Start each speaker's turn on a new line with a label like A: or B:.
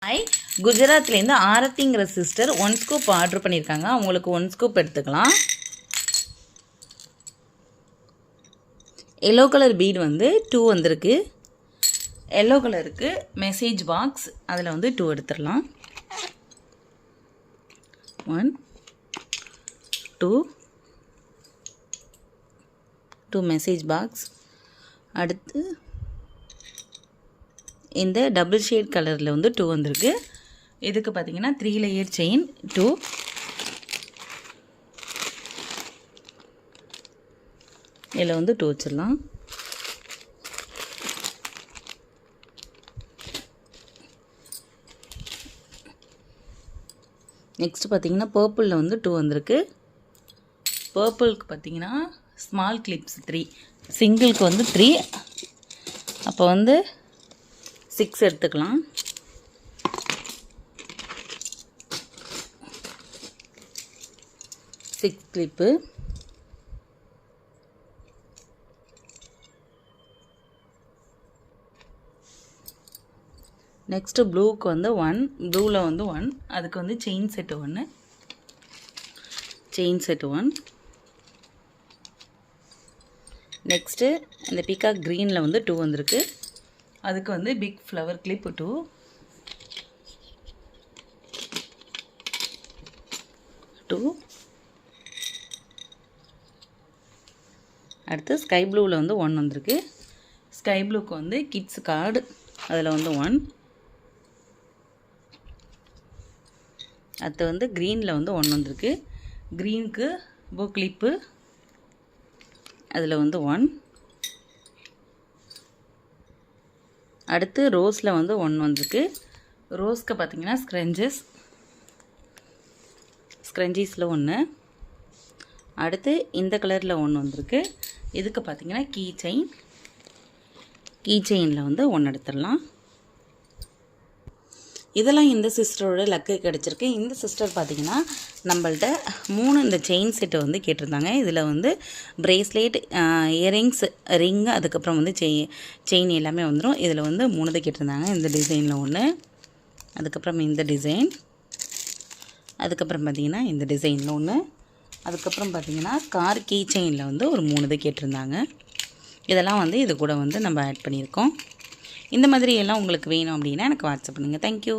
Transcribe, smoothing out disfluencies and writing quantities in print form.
A: Hi, குஜராத்லேருந்து ஆரத்திங்கிற sister 1 scoop order பண்ணியிருக்காங்க. அவங்களுக்கு 1 scoop எடுத்துக்கலாம். எல்லோ கலர் பீட் வந்து 2 வந்திருக்கு. எல்லோ கலருக்கு மெசேஜ் பாக்ஸ், அதில் வந்து 2 எடுத்துடலாம். 1 2 மெசேஜ் பாக்ஸ். அடுத்து இந்த டபுள் ஷேட் கலரில் வந்து 2 வந்திருக்கு. இதுக்கு பார்த்தீங்கன்னா 3 லேயர் செயின் 2. இதில் வந்து 2 வச்சிடலாம். நெக்ஸ்ட் பார்த்தீங்கன்னா பர்பிளில் வந்து 2 வந்திருக்கு. பர்பிளுக்கு பார்த்தீங்கன்னா ஸ்மால் கிளிப்ஸ் 3, சிங்கிளுக்கு வந்து 3, அப்போ வந்து 6 எடுத்துக்கலாம். Six clip. நெக்ஸ்ட்டு ப்ளூக்கு வந்து 1, ப்ளூவில் வந்து 1, அதுக்கு வந்து chain set 1, chain set 1. Next இந்த பீகாக் க்ரீனில் வந்து 2 வந்திருக்கு. அதுக்கு வந்து பிக் ஃப்ளவர் கிளிப் 2. அடுத்து ஸ்கை ப்ளூவில் வந்து 1 வந்திருக்கு. ஸ்கை ப்ளூக்கு வந்து கிட்ஸ் கார்டு, அதில் வந்து 1. அடுத்து வந்து க்ரீனில் வந்து 1 வந்திருக்கு. க்ரீனுக்கு புக் கிளிப்பு, அதில் வந்து 1. அடுத்து ரோஸில் வந்து 1 வந்திருக்கு. ரோஸ்க்கு பார்த்திங்கன்னா ஸ்க்ரன்ச்சீஸில் 1. அடுத்து இந்த கலரில் 1 வந்திருக்கு. இதுக்கு பார்த்திங்கன்னா கீ செயினில் வந்து 1 எடுத்துடலாம். இதெல்லாம் இந்த சிஸ்டரோட லக்கு கிடச்சிருக்கு. இந்த சிஸ்டர் பார்த்திங்கன்னா நம்மள்ட்ட 3 இந்த செயின் செட்டு வந்து கேட்டிருந்தாங்க. இதில் வந்து ப்ரேஸ்லெட், இயரிங்ஸ், ரிங்கு, அதுக்கப்புறம் வந்து செயின் எல்லாமே வந்துடும். இதில் வந்து 3 கேட்டிருந்தாங்க. இந்த டிசைனில் 1, அதுக்கப்புறம் இந்த டிசைன், அதுக்கப்புறம் பார்த்திங்கன்னா இந்த டிசைனில் 1, அதுக்கப்புறம் பார்த்திங்கன்னா கார் கீ செயினில் வந்து ஒரு 3 கேட்டிருந்தாங்க. இதெல்லாம் வந்து இது கூட வந்து நம்ம ஆட் பண்ணியிருக்கோம். இந்த மாதிரி எல்லாம் உங்களுக்கு வேணும் அப்படின்னா எனக்கு வாட்ஸ்அப் பண்ணுங்கள். தேங்க்யூ.